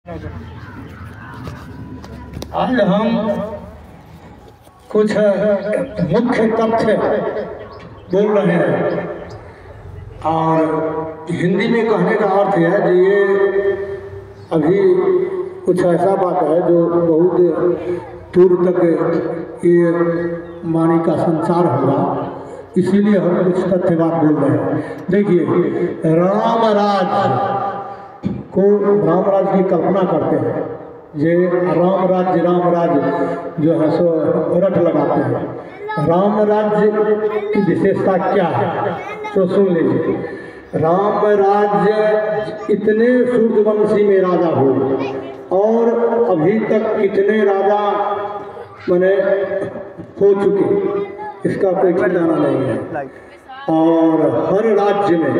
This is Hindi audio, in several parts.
आज हम कुछ मुख्य तथ्य बोल रहे हैं और हिंदी में कहने का अर्थ है कि ये अभी कुछ ऐसा बात है जो बहुत दूर तक ये वाणी का संचार होगा, इसीलिए हम कुछ तथ्य बात बोल रहे हैं। देखिए, रामराज की कल्पना करते हैं, ये रामराज जो है सो रट लगाते हैं। रामराज्य की विशेषता क्या है तो सुन लीजिए। रामराज्य इतने सूर्यवंशी में राजा हुए और अभी तक कितने राजा बने हो चुके, इसका कोई ठिकाना नहीं है। और हर राज्य में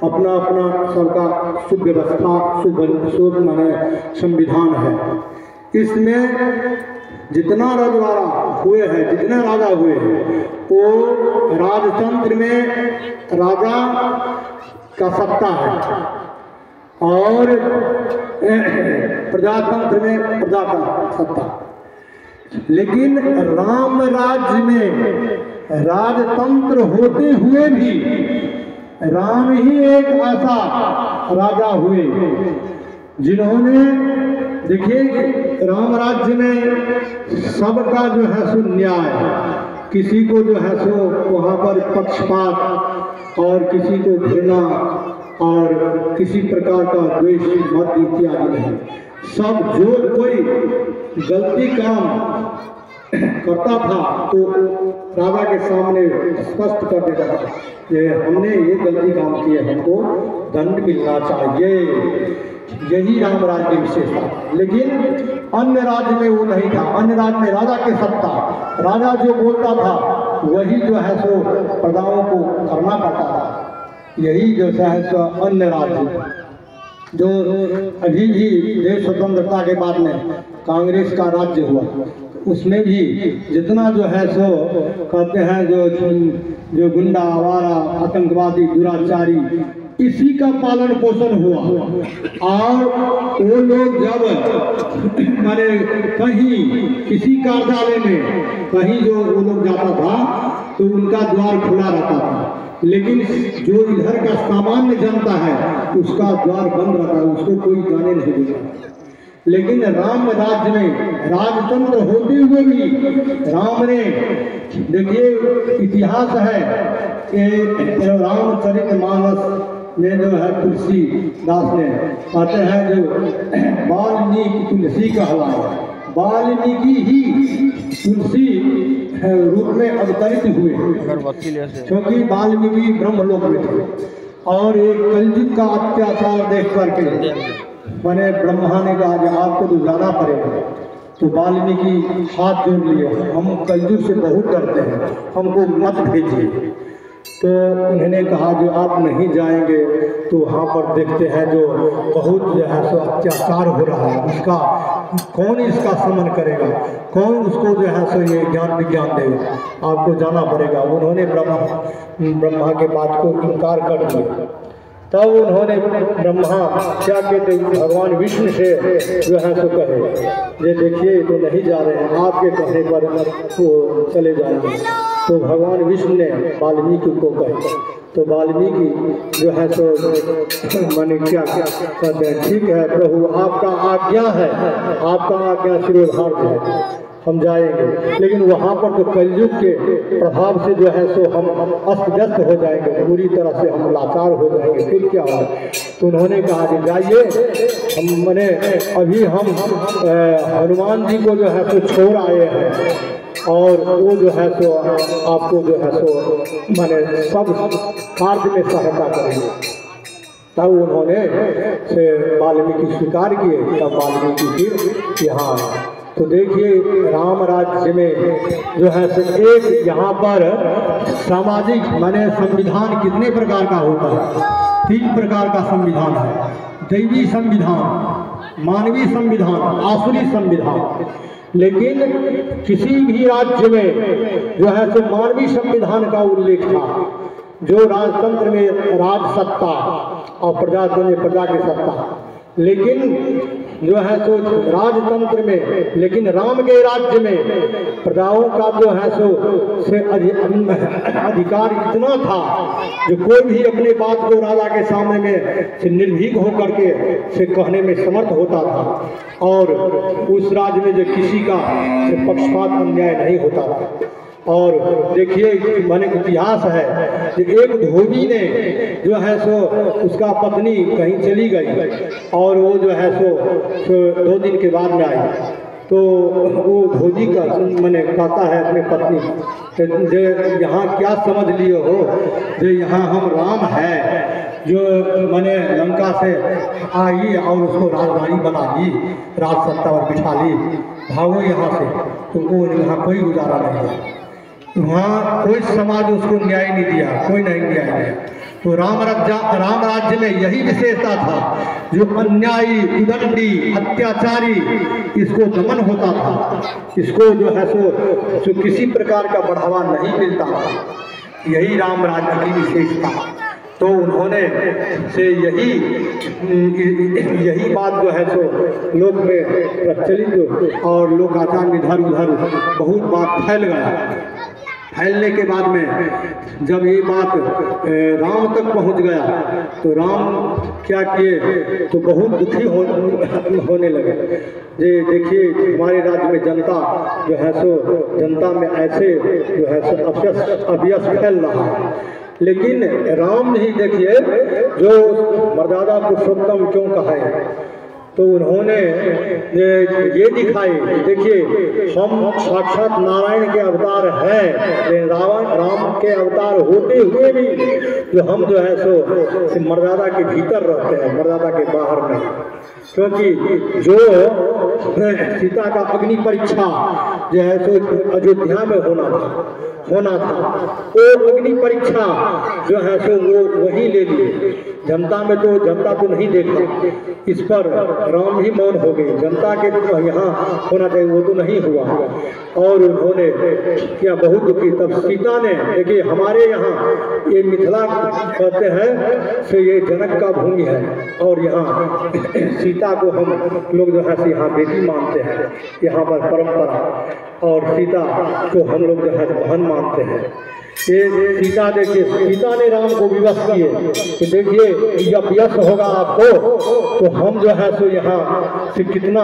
अपना अपना सबका सुव्यवस्था शुभ माने संविधान है। इसमें जितना रजवाड़ा हुए हैं, जितने राजा हुए हैं, वो राजतंत्र में राजा का सत्ता है और प्रजातंत्र में प्रजा का सत्ता। लेकिन राम राज्य में राजतंत्र होते हुए भी राम ही एक ऐसा राजा हुए जिन्होंने, देखिए, राम राज्य में सबका जो है सो न्याय, किसी को जो है सो वहाँ पर पक्षपात और किसी को घृणा और किसी प्रकार का द्वेष मत इत्यादि नहीं। सब जो कोई गलती काम करता था तो राजा के सामने स्पष्ट कर देता था कि हमने ये गलती काम की है, हमको दंड मिलना चाहिए। यही रामराज की विशेषता था। लेकिन अन्य राज्य में वो नहीं था। अन्य राज्य में राजा की सत्ता, राजा जो बोलता था वही जो है सो प्रजाओं को करना पड़ता था। यही जो है सो अन्य राज्य जो अभी भी देश स्वतंत्रता के बाद में कांग्रेस का राज्य हुआ, उसमें भी जितना जो है सो कहते हैं जो गुंडा आवारा आतंकवादी दुराचारी, इसी का पालन पोषण हुआ। और वो लोग जब माने कहीं किसी कार्यालय में कहीं जो वो लोग जाता था तो उनका द्वार खुला रहता था, लेकिन जो इधर का सामान्य जनता है उसका द्वार बंद रहता है, उसको कोई जाने नहीं देता। लेकिन राम राज्य में राजतंत्र होते हुए भी राम ने, देखिए इतिहास है कि रामचरितमानस में जो है तुलसीदास ने कहते हैं जो वाल्मीकि तुलसी कहलाए, वाल्मीकि ही तुलसी रूप में अवतरित हुए, क्योंकि वाल्मीकि ब्रह्मलोक में थे और एक कलयुग का अत्याचार देख करके बने ब्रह्मा ने कहा कि आपको तो जाना पड़ेगा। तो वाल्मीकि हाथ जोड़ लिए, हम कलयुग से बहुत डरते हैं, हमको मत भेजिए। तो उन्होंने कहा जो आप नहीं जाएंगे तो वहाँ पर देखते हैं जो बहुत जो है सो अत्याचार हो रहा है, उसका कौन इसका शमन करेगा, कौन उसको जो है सो ये ज्ञान विज्ञान देगा, आपको जाना पड़ेगा। उन्होंने ब्रह्मा के बात को इनकार कर दिया। तब उन्होंने ब्रह्मा क्या कहते भगवान विष्णु से जो है सो कहे, ये देखिए तो नहीं जा रहे हैं, आपके कहने पर वो चले जाएंगे। तो भगवान विष्णु ने वाल्मीकि को कहे, तो वाल्मीकि जो है सो माने क्या कहते हैं, ठीक है प्रभु आपका आज्ञा है, आपका आज्ञा शिरोधार्य है, हम जाएंगे। लेकिन वहाँ पर तो कलयुग के प्रभाव से जो है सो हम अस्त व्यस्त हो जाएंगे, पूरी तरह से हम लाचार हो जाएंगे, फिर क्या होगा। तो उन्होंने कहा कि जाइए, हम मैंने अभी हम हनुमान जी को जो है सो छोड़ आए हैं और वो जो है सो आपको जो है सो माने सब कार्य में सहायता करेंगे। तब उन्होंने से वाल्मीकि स्वीकार किए, तब वाल्मीकि फिर यहाँ आए। तो देखिए राम राज्य में जो है सो एक यहाँ पर सामाजिक माने संविधान कितने प्रकार का होता है, 3 प्रकार का संविधान है। दैवी संविधान, मानवीय संविधान, आसुरी संविधान। लेकिन किसी भी राज्य में जो है सो मानवीय संविधान का उल्लेख था, जो राजतंत्र में राज सत्ता और प्रजातंत्र में प्रजा की सत्ता। लेकिन जो है सो राजतंत्र में, लेकिन राम के राज्य में प्रजाओं का जो है सो से अधिकार इतना था जो कोई भी अपने बात को राजा के सामने में से निर्भीक होकर के से कहने में समर्थ होता था, और उस राज्य में जो किसी का पक्षपात अन्याय नहीं होता था। और देखिए माने इतिहास है कि एक धोबी ने जो है सो उसका पत्नी कहीं चली गई और वो जो है सो 2 दिन के बाद में आई, तो वो धोबी का मैंने कहता है अपने पत्नी जो यहाँ क्या समझ लिए हो, जो यहाँ हम राम है जो मैंने लंका से आई और उसको राजधानी बना दी, राज सत्ता पर बिठा ली, भागो यहाँ से, तुमको यहाँ कोई गुजारा नहीं है। वहाँ कोई समाज उसको न्याय नहीं दिया, कोई नहीं न्याय दिया। तो राम राज्य में यही विशेषता था, जो अन्यायी, उदंडी, अत्याचारी, इसको दमन होता था, इसको जो है सो किसी प्रकार का बढ़ावा नहीं मिलता था। यही राम राज्य की विशेषता। तो उन्होंने से यही बात जो है सो लोक में प्रचलित और लोकाचार में इधर उधर बहुत बात फैल गया। फैलने के बाद में जब ये बात राम तक पहुंच गया तो राम क्या किए तो बहुत दुखी होने लगे। ये देखिए हमारे राज्य में जनता जो है सो जनता में ऐसे जो है सो अभ्यस फैल रहा है, लेकिन राम नहीं देखिए जो मर्यादा पुरुषोत्तम क्यों कहा है, तो उन्होंने ये दिखाए। देखिए हम साक्षात नारायण के अवतार हैं, राम के अवतार होते हुए भी जो हम जो है सो मर्यादा के भीतर रहते हैं, मर्यादा के बाहर नहीं। क्योंकि जो सीता का अग्नि परीक्षा जो है सो अयोध्या में होना था वो अग्नि परीक्षा जो है सो वो वही ले लिए। जनता में तो जनता को नहीं देखा, इस पर राम ही मौन हो गए। जनता के यहाँ होना चाहिए वो तो नहीं हुआ, और उन्होंने क्या बहुत दुखी। तब सीता ने देखिए हमारे यहाँ ये मिथिला कहते हैं से ये जनक का भूमि है, और यहाँ सीता को हम लोग जो है यहाँ बेटी मानते हैं, यहाँ पर परंपरा, और सीता को हम लोग जो है बहन मानते हैं। ये सीता देखिए सीता ने राम को विवश किए कि देखिए जब यश होगा आपको तो हम जो है सो यहाँ से कितना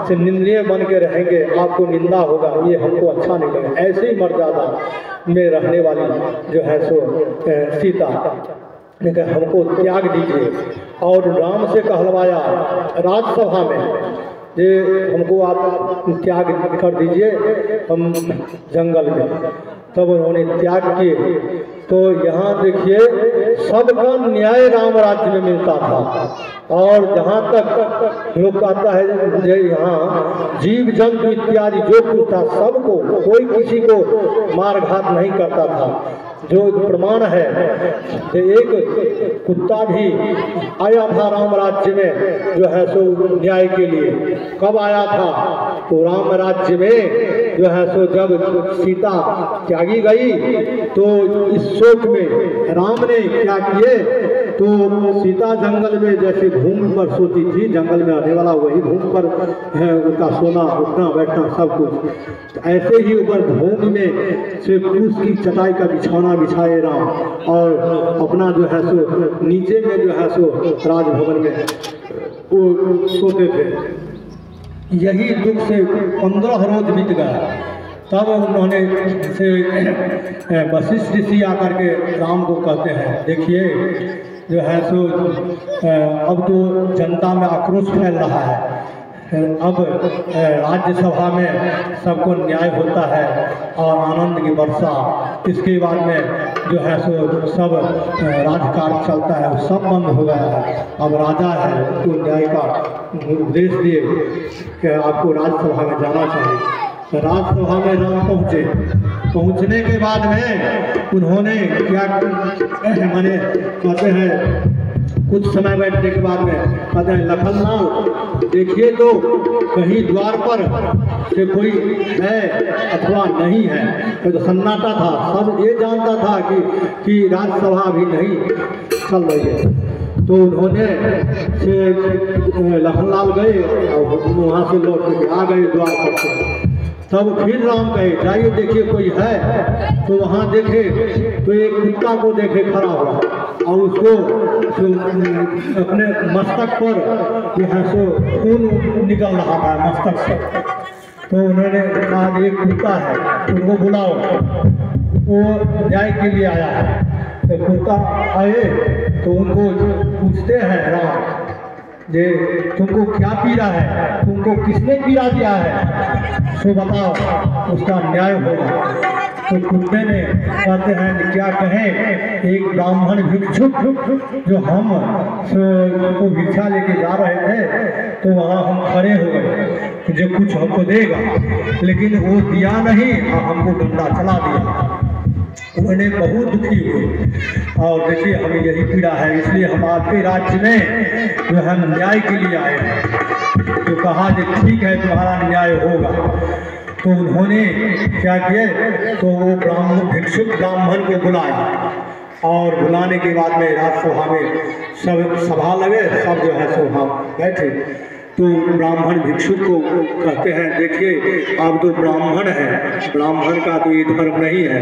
से निंदनीय बन के रहेंगे, आपको निंदा होगा, ये हमको अच्छा नहीं लगेगा। ऐसे ही मर्यादा में रहने वाली जो है सो सीता ने कहा हमको त्याग दीजिए, और राम से कहलवाया राजसभा में जे हमको आप त्याग कर दीजिए हम जंगल में। तब उन्होंने त्याग किए। तो यहाँ देखिए सबका न्याय राम राज्य में मिलता था, और जहाँ तक लोग कहता है जो यहाँ जीव जंतु इत्यादि जो कुछ था सबको, कोई किसी को मारघात नहीं करता था। जो प्रमाण है कि एक कुत्ता भी आया था राम राज्य में जो है सो न्याय के लिए। कब आया था तो राम राज्य में जो है सो जब सीता त्यागी गई, तो इस शोक में राम ने क्या किए तो सीता जंगल में जैसे भूमि पर सोती थी, जंगल में आने वाला वही भूमि पर है उनका सोना उठना बैठना सब कुछ। तो ऐसे ही ऊपर भूमि में से फूस की चटाई का बिछौना बिछाए राम, और अपना जो है सो नीचे में जो है सो राजभवन में वो सोते थे। यही दुख से 15 रोज बीत गया। तब उन्होंने से वशिष्ठ ऋषि आकर के राम को कहते हैं देखिए जो है सो अब तो जनता में आक्रोश फैल रहा है, अब राज्यसभा में सबको न्याय होता है और आनंद की वर्षा, इसके बाद में जो है सो सब राजकाज चलता है वो सब बंद हो गया है। अब राजा है उसको न्याय का उपदेश दिए कि आपको राज्यसभा में जाना चाहिए। तो राज्यसभा में राम पहुँचे। पहुँचने के बाद में उन्होंने क्या माने कहते हैं कुछ समय बैठने के बाद में कहते हैं लखनलाल देखिए तो कहीं द्वार पर से कोई है अथवा नहीं है। तो सन्नाटा था, सब ये जानता था कि राज्यसभा अभी नहीं चल रही है। तो उन्होंने से लखनलाल गए और वहाँ से लौट के आ गए द्वार पर से। तब फिर राम कहे जाइए देखिए कोई है। तो वहाँ देखे तो एक कुत्ता को देखे खड़ा हुआ और उसको अपने मस्तक पर जो है सो खून निकल रहा था मस्तक से। तो उन्होंने कहा एक कुत्ता है उनको बुलाओ, वो न्याय के लिए आया है। तो कुत्ता आए तो उनको पूछते हैं राम जे तुमको क्या पीड़ा है, तुमको किसने पीड़ा दिया है, सो बताओ उसका न्याय होगा। तो कुत्ते ने कहते हैं क्या कहें, एक ब्राह्मण भिक्षुक जो हम को भिक्षा लेके जा रहे थे तो वहाँ हम खड़े हो गए जो कुछ हमको देगा, लेकिन वो दिया नहीं और हमको डंडा चला दिया। उन्होंने बहुत दुखी हुए और देखिए हमें यही पीड़ा है, इसलिए हम आपके राज्य में जो हम न्याय के लिए आए हैं। तो कहा कि ठीक है तुम्हारा न्याय होगा। तो उन्होंने क्या किया, तो वो भिक्षुक ब्राह्मण को बुलाया और बुलाने के बाद में राजसभा में सब सभा लगे, सब जो है सो हम बैठे। तो ब्राह्मण भिक्षुक को कहते हैं देखिए आप तो ब्राह्मण हैं, ब्राह्मण का तो ये धर्म नहीं है,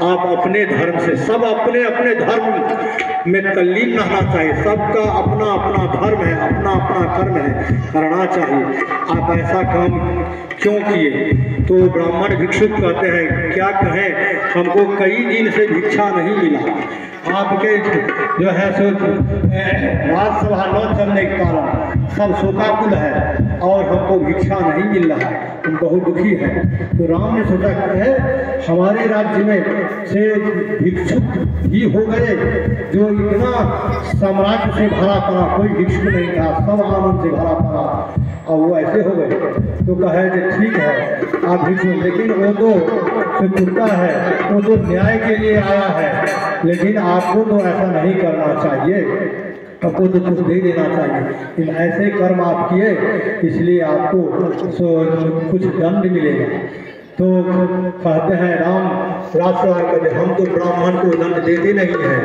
आप अपने धर्म से, सब अपने अपने धर्म में तल्लीन रहना चाहिए, सबका अपना अपना धर्म है, अपना अपना कर्म है, करना चाहिए, आप ऐसा काम क्यों किए। तो ब्राह्मण भिक्षुक कहते हैं क्या कहें, हमको कई दिन से भिक्षा नहीं मिला, आपके जो है सो राजसभा न चलने के कारण सब शोकाकुल है और हमको भिक्षा नहीं मिल रहा है, हम बहुत दुखी हैं। तो राम ने सोचा है हमारे राज्य में से भिक्षुक ही हो गए जो इतना साम्राज्य से भरा पड़ा, कोई भिक्षुक नहीं था, सब आनंद से भरा पड़ा और वो ऐसे हो गए। तो कहे कि ठीक है आप भिक्षुक, लेकिन वो तो कुत्ता है, वो तो न्याय के लिए आया है, लेकिन आपको तो ऐसा नहीं करना चाहिए, आपको तो कुछ दे देना चाहिए, लेकिन ऐसे कर्म आप किए इसलिए आपको कुछ दंड मिलेगा। तो कहते हैं राम राजसभा कहते हम तो ब्राह्मण को दंड देते नहीं हैं,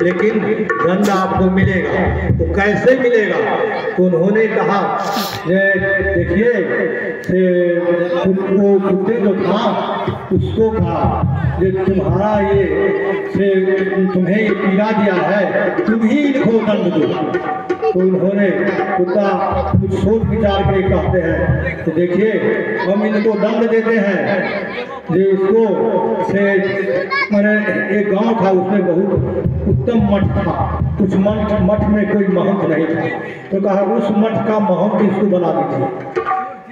लेकिन दंड आपको मिलेगा। तो कैसे मिलेगा, तो उन्होंने कहा देखिए वो कुत्ते जो था उसको कहा कि तुम्हारा ये तुम्हें ये पीड़ा दिया है, तुम ही इनको दंड दो। तो उन्होंने कुत्ता कुछ सोच विचार के कहते हैं तो देखिए हम इनको दंड देते हैं। जो इसको से मैंने एक गांव था उसमें बहुत उत्तम मठ था, उस मठ में कोई महंत नहीं था, तो कहा उस मठ का महंत इसको बना दीजिए।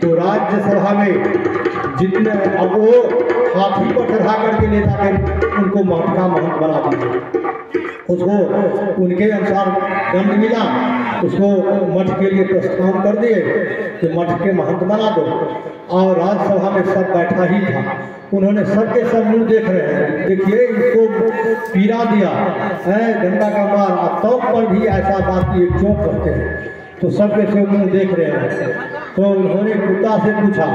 तो राज्यसभा में जितने अब वो हाथी पर चढ़ा करके ले जाकर उनको मठ का महंत बना दीजिए, उसको उनके अनुसार दंड मिला, उसको मठ के लिए प्रस्थान कर दिए कि मठ के महंत बना दो। और राज्यसभा में सब बैठा ही था, उन्होंने सबके सब मुंह देख रहे हैं, देखिए इसको पीड़ा दिया है डंडा का मार, तब पर भी ऐसा बात ये क्यों करते हैं, तो सबके सब मुंह देख रहे हैं। तो उन्होंने कुत्ता से पूछा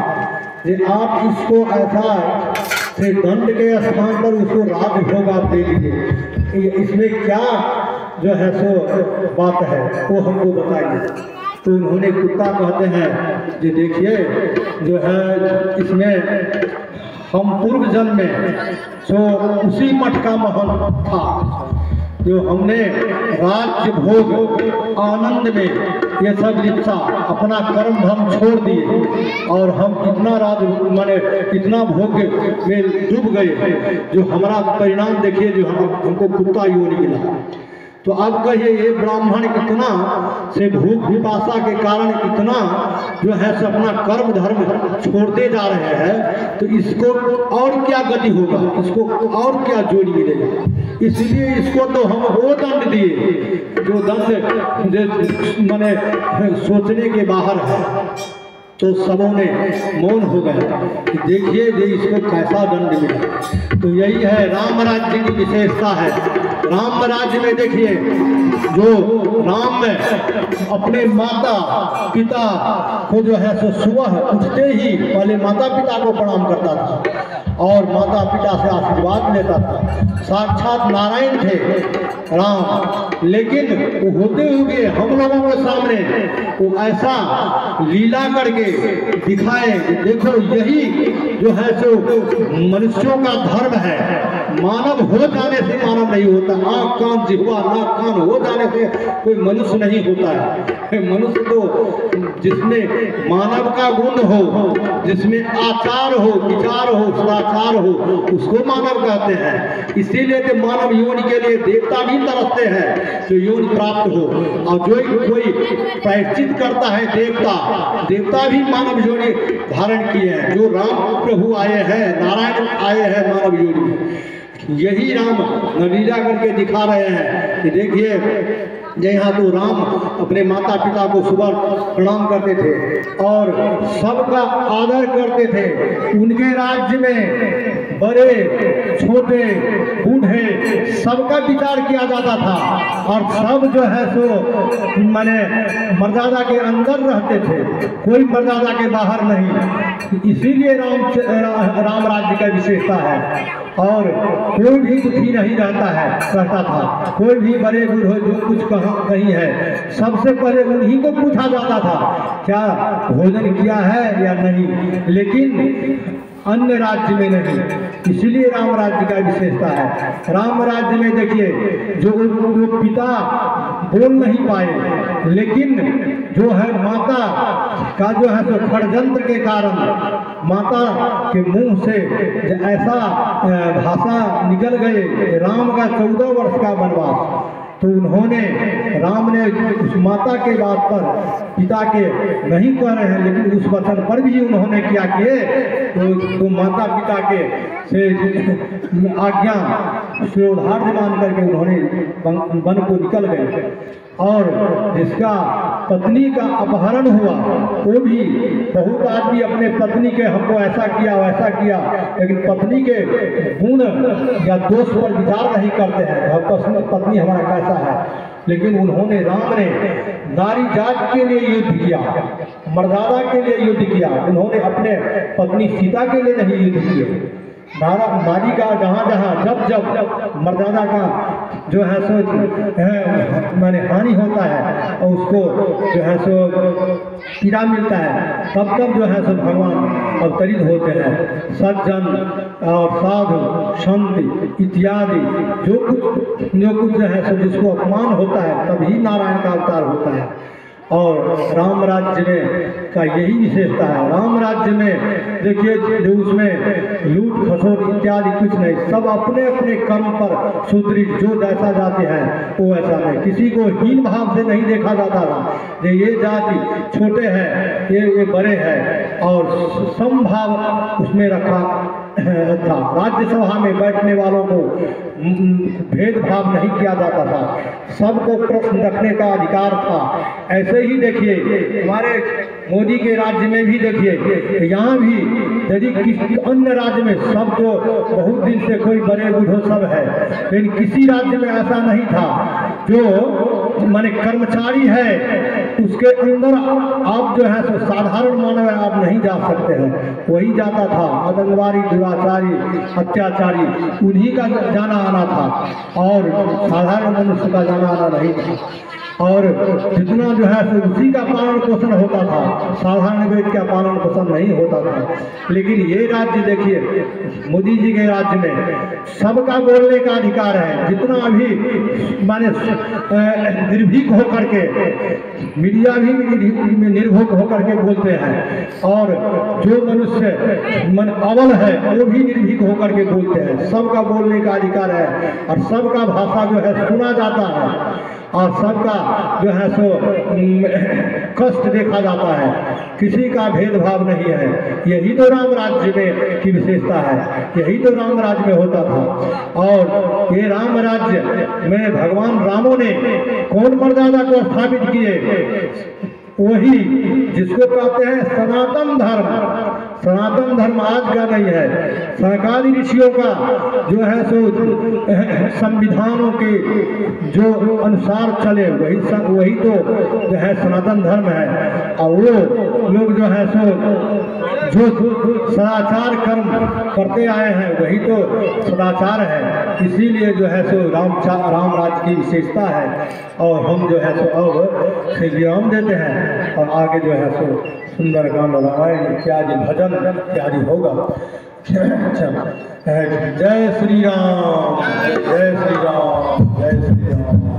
कि आप इसको ऐसा से दंड के स्थान पर उसको राजभोग आप दे दीजिए, इसमें क्या जो है सो बात है वो हमको बताइए। तो उन्होंने कुत्ता कहते हैं कि देखिए जो है इसमें हम पूर्व जन्म में सो उसी मठ का महल था जो हमने राज्य भोग आनंद में ये सब लिप्सा अपना कर्म धर्म छोड़ दिए और हम इतना राज माने इतना भोग में डूब गए जो हमारा परिणाम देखिए जो हमको कुत्ता योनि मिला। तो अब कहिए ये ब्राह्मण इतना से भूख पिपासा के कारण इतना जो है सो अपना कर्म धर्म छोड़ते जा रहे हैं, तो इसको और क्या गति होगा, इसको और क्या जोड़ी मिलेगा। इसलिए इसको तो हम वो दंड दिए जो दंड माने सोचने के बाहर है। तो सबों ने मौन हो गया कि देखिए ये इसको कैसा दंड मिला। तो यही है राम राज्य की विशेषता है। राम राज्य में देखिए जो राम में अपने माता पिता को जो है सो सुबह उठते ही पहले माता पिता को प्रणाम करता था और माता पिता से आशीर्वाद लेता था। साक्षात नारायण थे राम, लेकिन वो होते हुए हम लोगों के सामने वो ऐसा लीला करके दिखाए, देखो यही जो है सो मनुष्यों का धर्म है। मानव हो जाने से मानव नहीं होता, आँख कान जिह्वा नाक कान हो जाने से कोई मनुष्य नहीं होता है। मनुष्य तो जिसमें मानव का गुण हो, जिसमें आचार हो, विचार हो, सदाचार हो, उसको मानव कहते हैं। इसीलिए तो मानव योनि के लिए देवता भी तरसते हैं जो योनि प्राप्त हो, और जो कोई प्रायश्चित करता है देवता भी मानव योनि धारण किए हैं। जो राम प्रभु आए हैं, नारायण आए हैं मानव योनि में, यही राम लीला करके दिखा रहे हैं कि देखिए यहाँ तो राम अपने माता पिता को सुबह प्रणाम करते थे और सबका आदर करते थे। उनके राज्य में बड़े छोटे बूढ़े सबका विचार किया जाता था और सब जो है सो माने मर्यादा के अंदर रहते थे, कोई मर्यादा के बाहर नहीं। इसीलिए राम राज्य का विशेषता है। और कोई भी दुखी नहीं रहता था, कोई भी बड़े बूढ़े जो कुछ कहीं है सबसे पहले उन्हीं को पूछा जाता था क्या भोजन किया है या नहीं, लेकिन अन्य राज्य में नहीं। इसलिए राम राज्य का विशेषता है। राम राज्य में देखिए जो पिता बोल नहीं पाए, लेकिन जो है माता का जो है तो षड्यंत्र के कारण माता के मुंह से ऐसा भाषा निकल गए, राम का 14 वर्ष का वनवास, तो उन्होंने राम ने उस माता के बात पर पिता के नहीं कह रहे हैं, लेकिन उस वचन पर भी उन्होंने क्या किए तो माता पिता के से आज्ञा से उधार मान करके उन्होंने वन को निकल गए। और जिसका पत्नी का अपहरण हुआ वो भी बहुत आदमी अपने पत्नी के हमको ऐसा किया वैसा किया, लेकिन पत्नी के गुण या दोष पर विचार नहीं करते हैं पत्नी हमारा कैसा है। लेकिन उन्होंने राम ने नारी जात के लिए युद्ध किया, मर्यादा के लिए युद्ध किया, उन्होंने अपने पत्नी सीता के लिए नहीं युद्ध किए। नारी का जहाँ जहाँ जब मर्यादा का जो है सो माने हानि होता है और उसको जो है सो पीड़ा मिलता है, तब जो है सो भगवान अवतरित होते हैं। सज्जन और साधु संत इत्यादि जो कुछ जो है सो जिसको अपमान होता है तभी नारायण का अवतार होता है। और राम राज्य में का यही विशेषता है। राम राज्य में देखिए जो उसमें लूट खसोट इत्यादि कुछ नहीं, सब अपने अपने कर्म पर सुदृढ़, जो जैसा जाति है वो ऐसा नहीं, किसी को हीन भाव से नहीं देखा जाता था ये जाति छोटे हैं ये बड़े हैं, और समभाव उसमें रखा था। राज्यसभा में बैठने वालों को भेदभाव नहीं किया जाता था, सबको प्रश्न रखने का अधिकार था। ऐसे ही देखिए हमारे मोदी के राज्य में भी देखिए, यहाँ भी यदि किसी अन्य राज्य में सब तो बहुत दिन से कोई बड़े बूढ़े सब है, लेकिन किसी राज्य में ऐसा नहीं था। जो माने कर्मचारी है उसके अंदर आप जो है तो साधारण मानव आप नहीं जा सकते हैं, वही जाता था। आतंकवादी, दुराचारी, अत्याचारी उन्हीं का जाना आना था और साधारण मनुष्य का जाना आना नहीं था। और जितना जो है तो उसी का पालन पोषण होता था, साधारण व्यक्ति का पालन पोषण नहीं होता था। लेकिन ये राज्य देखिए मोदी जी के राज्य में सबका बोलने का अधिकार है। जितना अभी माने निर्भीक होकर के मीडिया भी निर्भीक होकर के बोलते हैं, और जो मनुष्य मन अवल है वो भी निर्भीक होकर के बोलते हैं। सबका बोलने का अधिकार है और सबका भाषा जो है सुना जाता है और सबका जो है सो कष्ट देखा जाता है, किसी का भेदभाव नहीं है। यही तो राम राज्य में की विशेषता है, यही तो राम राज्य में होता था। और ये राम राज्य में भगवान रामों ने कौन मर्यादा को स्थापित किए, वही जिसको कहते हैं सनातन धर्म। सनातन धर्म आज का नहीं है, सरकारी ऋषियों का जो है सो संविधानों के जो अनुसार चले वही तो जो है सनातन धर्म है। और वो लोग जो है सो जो सदाचार कर्म करते आए हैं वही तो सदाचार है। इसीलिए जो है सो राम राज्य की विशेषता है। और हम जो है सो अब श्री विराम देते हैं और आगे जो है सो सुंदर गान रामायण इत्यादि भजन इत्यादि होगा। अच्छा, जय श्री राम, जय श्री राम, जय श्री राम।